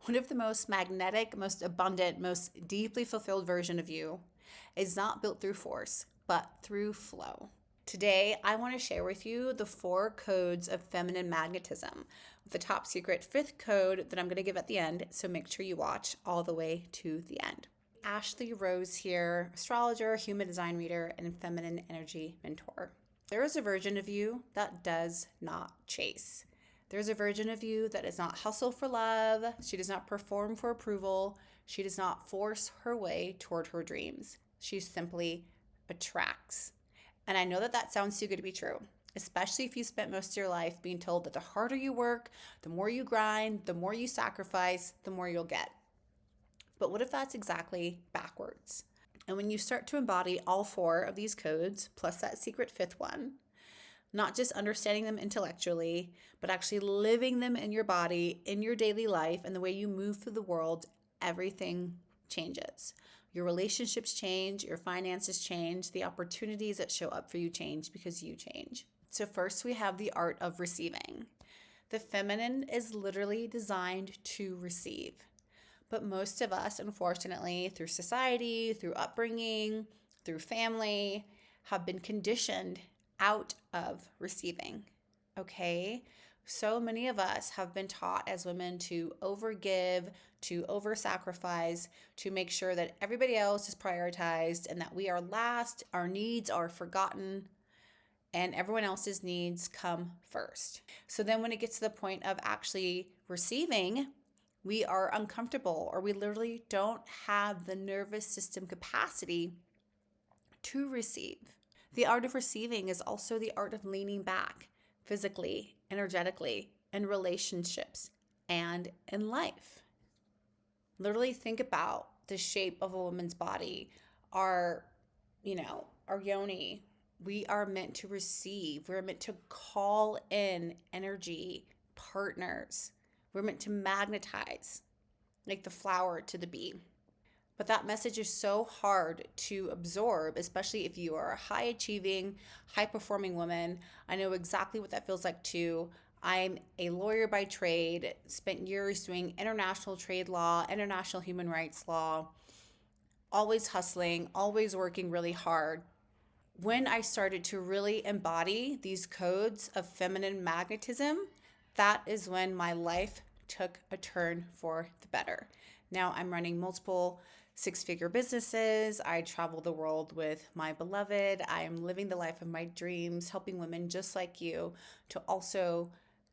One of the most magnetic, most abundant, most deeply fulfilled version of you is not built through force, but through flow. Today, I want to share with you the 4 codes of feminine magnetism, with the top secret 5th code that I'm going to give at the end, so make sure you watch all the way to the end. Ashley Rose here, astrologer, human design reader, and feminine energy mentor. There is a version of you that does not chase. There's a version of you that does not hustle for love. She does not perform for approval. She does not force her way toward her dreams. She simply attracts. And I know that that sounds too good to be true, especially if you spent most of your life being told that the harder you work, the more you grind, the more you sacrifice, the more you'll get. But what if that's exactly backwards? And when you start to embody all 4 of these codes, plus that secret 5th one, not just understanding them intellectually, but actually living them in your body, in your daily life, and the way you move through the world, everything changes. Your relationships change, your finances change, the opportunities that show up for you change because you change. So first we have the art of receiving. The feminine is literally designed to receive. But most of us, unfortunately, through society, through upbringing, through family, have been conditioned out of receiving, okay? So many of us have been taught as women to overgive, to over-sacrifice, to make sure that everybody else is prioritized and that we are last, our needs are forgotten, and everyone else's needs come first. So then when it gets to the point of actually receiving, we are uncomfortable or we literally don't have the nervous system capacity to receive. The art of receiving is also the art of leaning back physically, energetically, in relationships, and in life. Literally think about the shape of a woman's body, our yoni. We are meant to receive. We're meant to call in energy, partners. We're meant to magnetize, like the flower to the bee. But that message is so hard to absorb, especially if you are a high achieving, high performing woman. I know exactly what that feels like too. I'm a lawyer by trade, spent years doing international trade law, international human rights law, always hustling, always working really hard. When I started to really embody these codes of feminine magnetism, that is when my life took a turn for the better. Now I'm running multiple 6-figure businesses. I travel the world with my beloved. I am living the life of my dreams, helping women just like you to also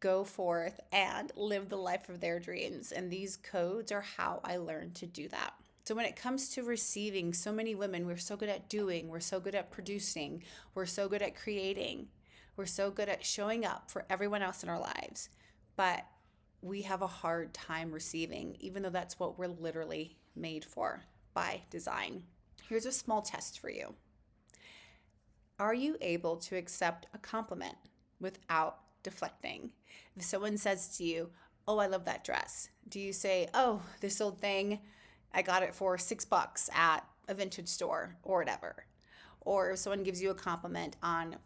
go forth and live the life of their dreams. And these codes are how I learned to do that. So when it comes to receiving, so many women, we're so good at doing, we're so good at producing, we're so good at creating, we're so good at showing up for everyone else in our lives. But we have a hard time receiving, even though that's what we're literally made for by design. Here's a small test for you. Are you able to accept a compliment without deflecting? If someone says to you, "Oh, I love that dress," do you say, "Oh, this old thing, I got it for $6 at a vintage store," or whatever? Or if someone gives you a compliment on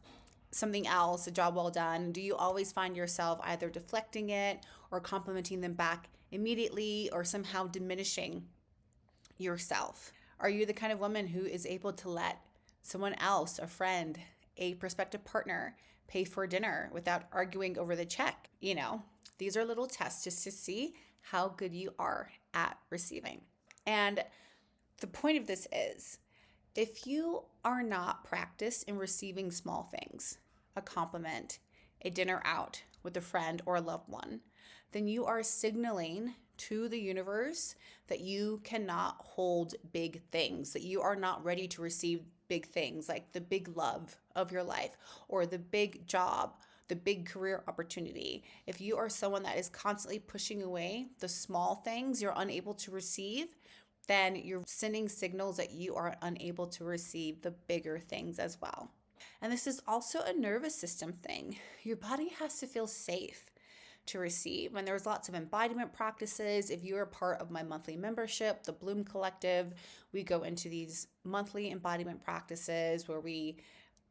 something else, a job well done, do you always find yourself either deflecting it or complimenting them back immediately or somehow diminishing yourself? Are you the kind of woman who is able to let someone else, a friend, a prospective partner, pay for dinner without arguing over the check? These are little tests just to see how good you are at receiving. And the point of this is, if you are not practiced in receiving small things, a compliment, a dinner out with a friend or a loved one, then you are signaling to the universe that you cannot hold big things, that you are not ready to receive big things like the big love of your life or the big job, the big career opportunity. If you are someone that is constantly pushing away the small things you're unable to receive, then you're sending signals that you are unable to receive the bigger things as well. And this is also a nervous system thing. Your body has to feel safe to receive. And there's lots of embodiment practices. If you're a part of my monthly membership, the Bloom Collective, we go into these monthly embodiment practices where we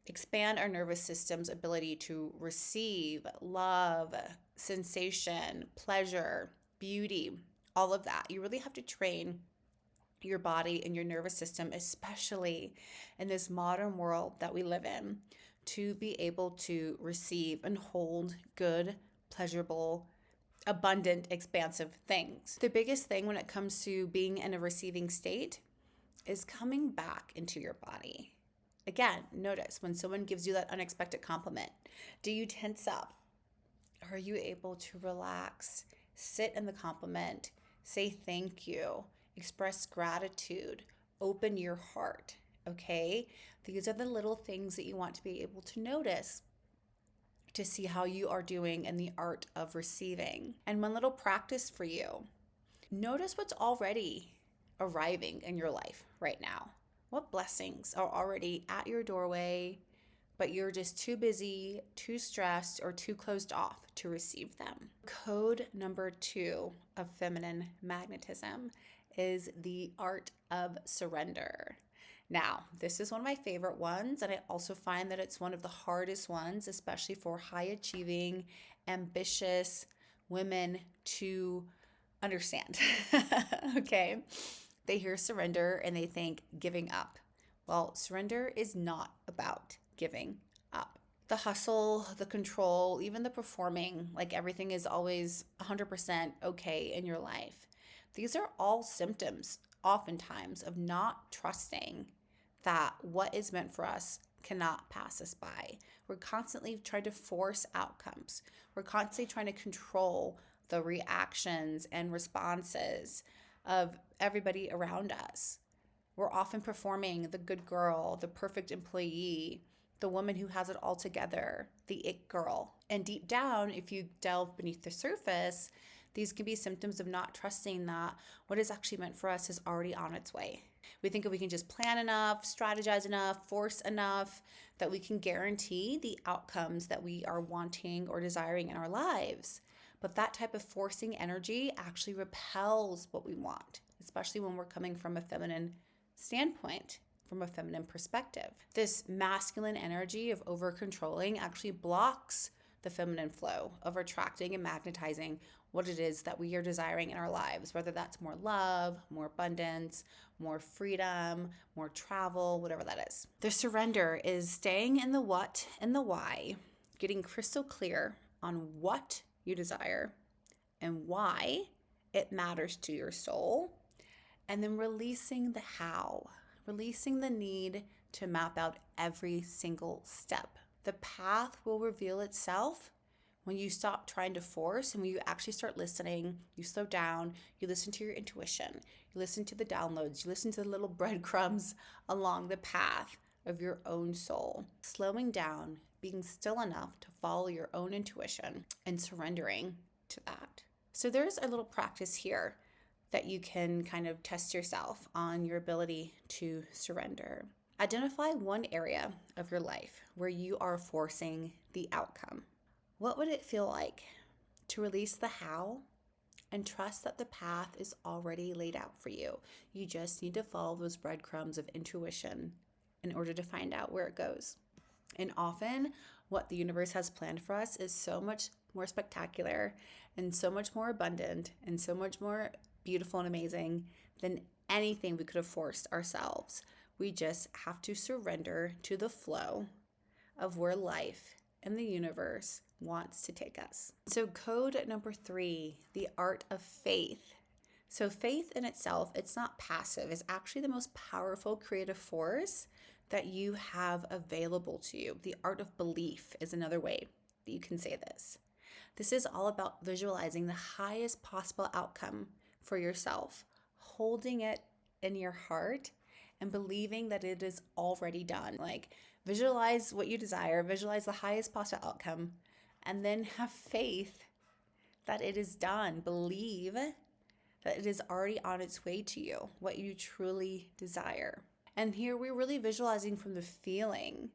expand our nervous system's ability to receive love, sensation, pleasure, beauty, all of that. You really have to train your body and your nervous system, especially in this modern world that we live in, to be able to receive and hold good, pleasurable, abundant, expansive things. The biggest thing when it comes to being in a receiving state is coming back into your body. Again, notice when someone gives you that unexpected compliment, do you tense up? Are you able to relax, sit in the compliment, say thank you, express gratitude, open your heart, okay? These are the little things that you want to be able to notice to see how you are doing in the art of receiving. And one little practice for you, notice what's already arriving in your life right now. What blessings are already at your doorway, but you're just too busy, too stressed, or too closed off to receive them. Code number 2 of feminine magnetism is the art of surrender. Now, this is one of my favorite ones, and I also find that it's one of the hardest ones, especially for high achieving, ambitious women to understand. Okay? They hear surrender and they think giving up. Well, surrender is not about giving up. The hustle, the control, even the performing, like everything is always 100% okay in your life. These are all symptoms, oftentimes, of not trusting that what is meant for us cannot pass us by. We're constantly trying to force outcomes. We're constantly trying to control the reactions and responses of everybody around us. We're often performing the good girl, the perfect employee, the woman who has it all together, the it girl. And deep down, if you delve beneath the surface, these can be symptoms of not trusting that what is actually meant for us is already on its way. We think if we can just plan enough, strategize enough, force enough, that we can guarantee the outcomes that we are wanting or desiring in our lives. But that type of forcing energy actually repels what we want, especially when we're coming from a feminine standpoint, from a feminine perspective. This masculine energy of over-controlling actually blocks the feminine flow of attracting and magnetizing what it is that we are desiring in our lives, whether that's more love, more abundance, more freedom, more travel, whatever that is. The surrender is staying in the what and the why, getting crystal clear on what you desire and why it matters to your soul, and then releasing the how, releasing the need to map out every single step. The path will reveal itself when you stop trying to force and when you actually start listening. You slow down, you listen to your intuition, you listen to the downloads, you listen to the little breadcrumbs along the path of your own soul. Slowing down, being still enough to follow your own intuition and surrendering to that. So there's a little practice here that you can kind of test yourself on your ability to surrender. Identify one area of your life where you are forcing the outcome. What would it feel like to release the how and trust that the path is already laid out for you? You just need to follow those breadcrumbs of intuition in order to find out where it goes. And often what the universe has planned for us is so much more spectacular and so much more abundant and so much more beautiful and amazing than anything we could have forced ourselves. We just have to surrender to the flow of where life and the universe wants to take us. So code number 3, the art of faith. So faith in itself, it's not passive. It's actually the most powerful creative force that you have available to you. The art of belief is another way that you can say this. This is all about visualizing the highest possible outcome for yourself, holding it in your heart and believing that it is already done. Like, visualize what you desire, visualize the highest possible outcome, and then have faith that it is done. Believe that it is already on its way to you, what you truly desire. And here we're really visualizing from the feeling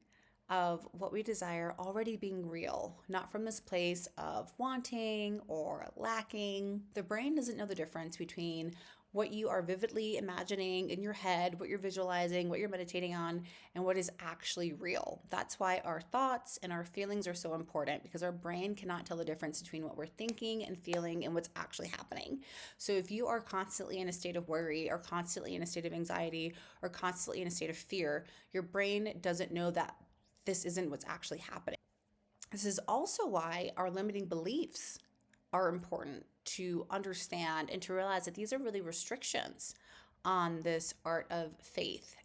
of what we desire already being real, not from this place of wanting or lacking. The brain doesn't know the difference between what you are vividly imagining in your head, what you're visualizing, what you're meditating on, and what is actually real. That's why our thoughts and our feelings are so important, because our brain cannot tell the difference between what we're thinking and feeling and what's actually happening. So if you are constantly in a state of worry or constantly in a state of anxiety or constantly in a state of fear, your brain doesn't know that this isn't what's actually happening. This is also why our limiting beliefs are important to understand and to realize that these are really restrictions on this art of faith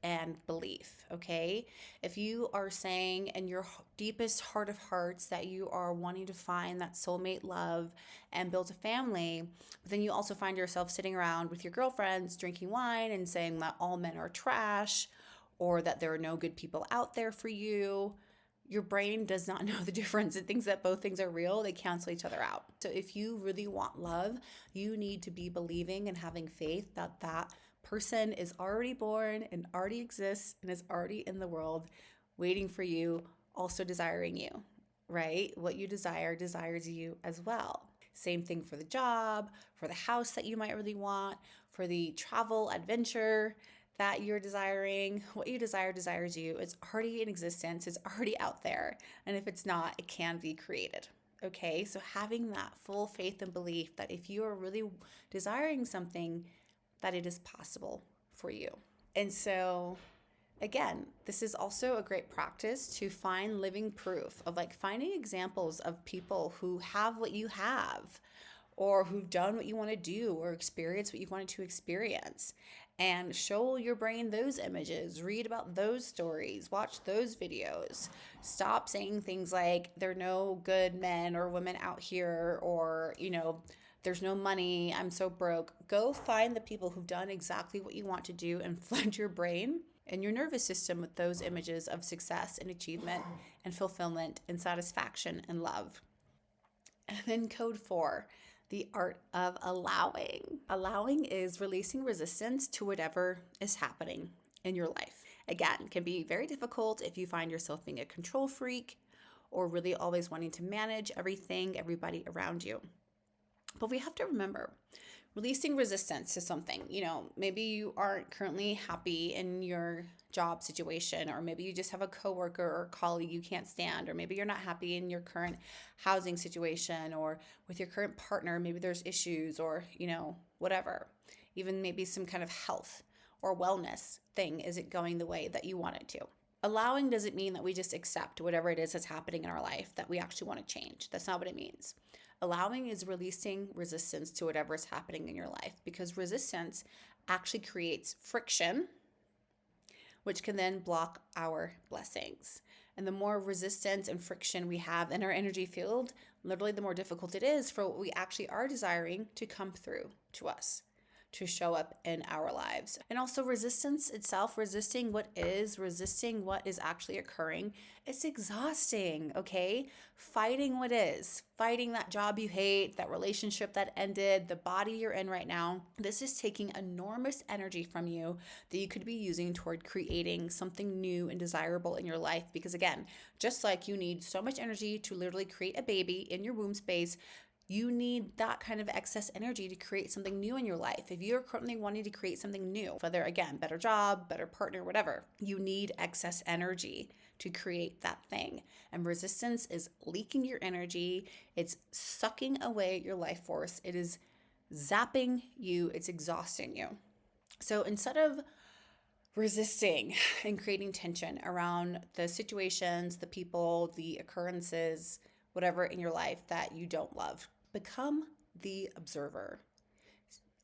and belief, okay? If you are saying in your deepest heart of hearts that you are wanting to find that soulmate love and build a family, but then you also find yourself sitting around with your girlfriends drinking wine and saying that all men are trash or that there are no good people out there for you, your brain does not know the difference. It thinks that both things are real. They cancel each other out. So if you really want love, you need to be believing and having faith that that person is already born and already exists and is already in the world waiting for you, also desiring you, right? What you desire desires you as well. Same thing for the job, for the house that you might really want, for the travel adventure that you're desiring. What you desire desires you. It's already in existence, it's already out there. And if it's not, it can be created. Okay, so having that full faith and belief that if you are really desiring something, that it is possible for you. And so, again, this is also a great practice to find living proof of like finding examples of people who have what you have, or who've done what you want to do or experience what you wanted to experience, and show your brain those images, read about those stories, watch those videos. Stop saying things like there are no good men or women out here, or, there's no money, I'm so broke. Go find the people who've done exactly what you want to do and flood your brain and your nervous system with those images of success and achievement and fulfillment and satisfaction and love. And then code 4, the art of allowing. Allowing is releasing resistance to whatever is happening in your life. Again, it can be very difficult if you find yourself being a control freak or really always wanting to manage everything, everybody around you. But we have to remember, releasing resistance to something. Maybe you aren't currently happy in your job situation, or maybe you just have a coworker or colleague you can't stand, or maybe you're not happy in your current housing situation or with your current partner. Maybe there's issues, or, whatever. Even maybe some kind of health or wellness thing isn't going the way that you want it to. Allowing doesn't mean that we just accept whatever it is that's happening in our life that we actually want to change. That's not what it means. Allowing is releasing resistance to whatever is happening in your life, because resistance actually creates friction, which can then block our blessings. And the more resistance and friction we have in our energy field, literally the more difficult it is for what we actually are desiring to come through to us, to show up in our lives. And also resistance itself, resisting what is actually occurring, it's exhausting, okay? Fighting what is, fighting that job you hate, that relationship that ended, the body you're in right now, this is taking enormous energy from you that you could be using toward creating something new and desirable in your life. Because again, just like you need so much energy to literally create a baby in your womb space, you need that kind of excess energy to create something new in your life. If you're currently wanting to create something new, whether, again, better job, better partner, whatever, you need excess energy to create that thing. And resistance is leaking your energy. It's sucking away your life force. It is zapping you. It's exhausting you. So instead of resisting and creating tension around the situations, the people, the occurrences, whatever in your life that you don't love, become the observer.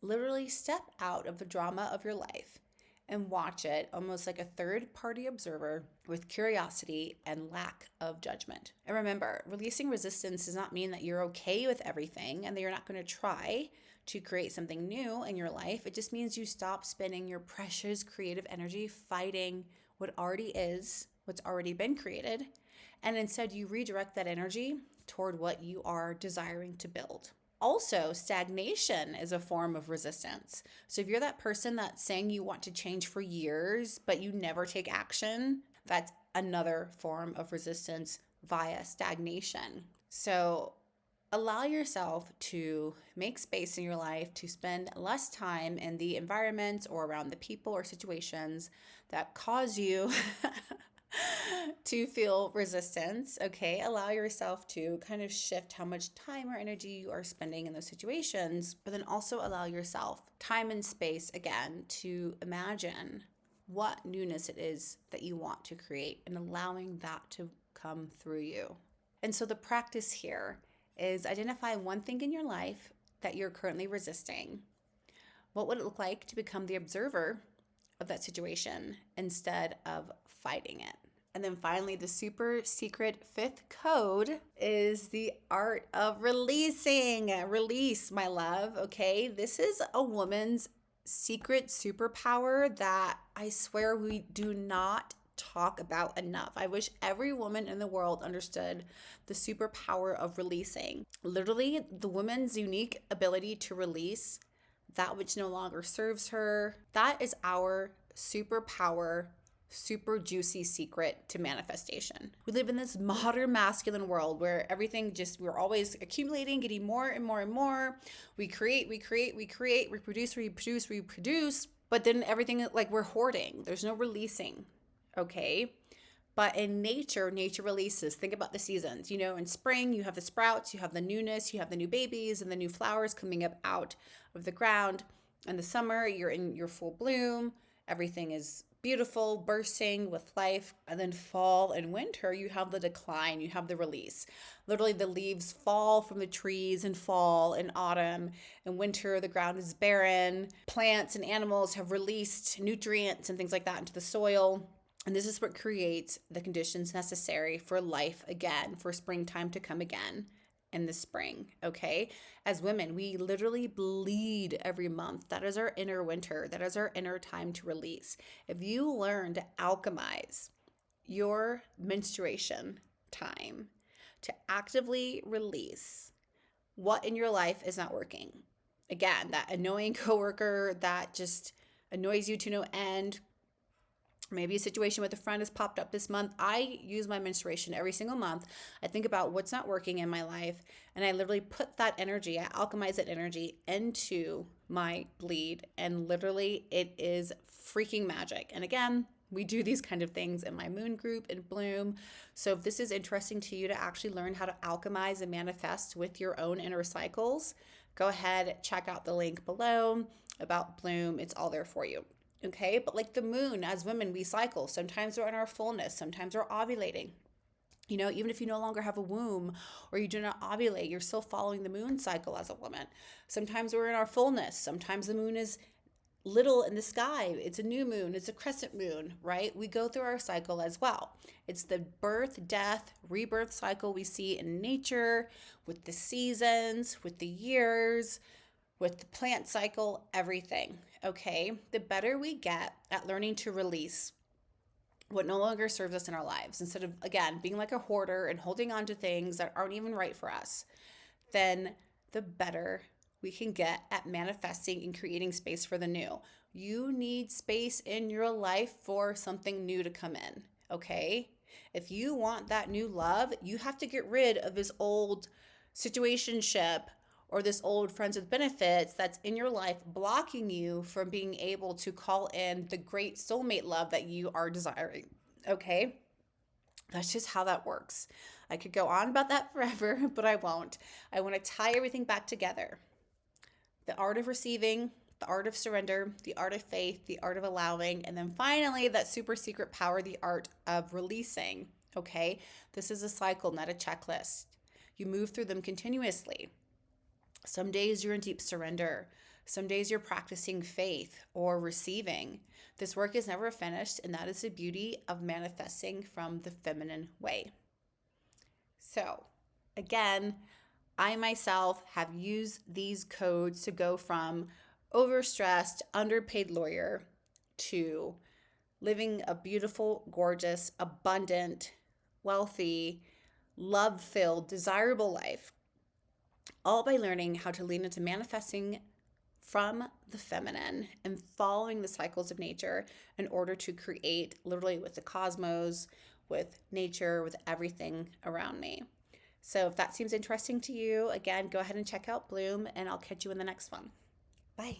Literally step out of the drama of your life and watch it almost like a third-party observer with curiosity and lack of judgment. And remember, releasing resistance does not mean that you're okay with everything and that you're not going to try to create something new in your life. It just means you stop spending your precious creative energy fighting what already is, what's already been created, and instead you redirect that energy toward what you are desiring to build. Also, stagnation is a form of resistance. So if you're that person that's saying you want to change for years, but you never take action, that's another form of resistance via stagnation. So allow yourself to make space in your life to spend less time in the environments or around the people or situations that cause you to feel resistance. Okay, allow yourself to kind of shift how much time or energy you are spending in those situations, but then also allow yourself time and space again to imagine what newness it is that you want to create and allowing that to come through you. And so the practice here is identify one thing in your life that you're currently resisting. What would it look like to become the observer of that situation instead of fighting it? And then finally, the super secret fifth code is the art of releasing. Release, my love, okay? This is a woman's secret superpower that I swear we do not talk about enough. I wish every woman in the world understood the superpower of releasing. Literally, the woman's unique ability to release that which no longer serves her. That is our superpower, super juicy secret to manifestation. We live in this modern masculine world where everything we're always accumulating, getting more and more and more. We create, reproduce, but then everything, like, we're hoarding. There's no releasing, okay? But in nature releases. Think about the seasons. In spring, you have the sprouts, you have the newness, you have the new babies and the new flowers coming up out of the ground. In the summer, you're in your full bloom. Everything is beautiful, bursting with life. And then fall and winter, you have the decline, you have the release. Literally, the leaves fall from the trees in fall and autumn. In winter, the ground is barren. Plants and animals have released nutrients and things like that into the soil. And this is what creates the conditions necessary for life again, for springtime to come again in the spring, okay? As women, we literally bleed every month. That is our inner winter. That is our inner time to release. If you learn to alchemize your menstruation time, to actively release what in your life is not working. Again, that annoying coworker that just annoys you to no end. Maybe a situation with a friend has popped up this month. I use my menstruation every single month. I think about what's not working in my life, and I literally put that energy, I alchemize that energy into my bleed, and literally it is freaking magic. And again, we do these kind of things in my moon group in Bloom. So if this is interesting to you to actually learn how to alchemize and manifest with your own inner cycles, go ahead, check out the link below about Bloom. It's all there for you. Okay, but like the moon, as women, we cycle. Sometimes we're in our fullness, sometimes we're ovulating. Even if you no longer have a womb or you do not ovulate, you're still following the moon cycle as a woman. Sometimes we're in our fullness. Sometimes the moon is little in the sky. It's a new moon, it's a crescent moon, right? We go through our cycle as well. It's the birth, death, rebirth cycle we see in nature, with the seasons, with the years, with the plant cycle, everything, okay? The better we get at learning to release what no longer serves us in our lives, instead of, again, being like a hoarder and holding on to things that aren't even right for us, then the better we can get at manifesting and creating space for the new. You need space in your life for something new to come in, okay? If you want that new love, you have to get rid of this old situationship or this old friends with benefits that's in your life, blocking you from being able to call in the great soulmate love that you are desiring, okay? That's just how that works. I could go on about that forever, but I won't. I want to tie everything back together. The art of receiving, the art of surrender, the art of faith, the art of allowing, and then finally, that super secret power, the art of releasing, okay? This is a cycle, not a checklist. You move through them continuously. Some days you're in deep surrender. Some days you're practicing faith or receiving. This work is never finished, and that is the beauty of manifesting from the feminine way. So, again, I myself have used these codes to go from overstressed, underpaid lawyer to living a beautiful, gorgeous, abundant, wealthy, love-filled, desirable life, all by learning how to lean into manifesting from the feminine and following the cycles of nature in order to create, literally with the cosmos, with nature, with everything around me. So if that seems interesting to you, again, go ahead and check out Bloom, and I'll catch you in the next one. Bye.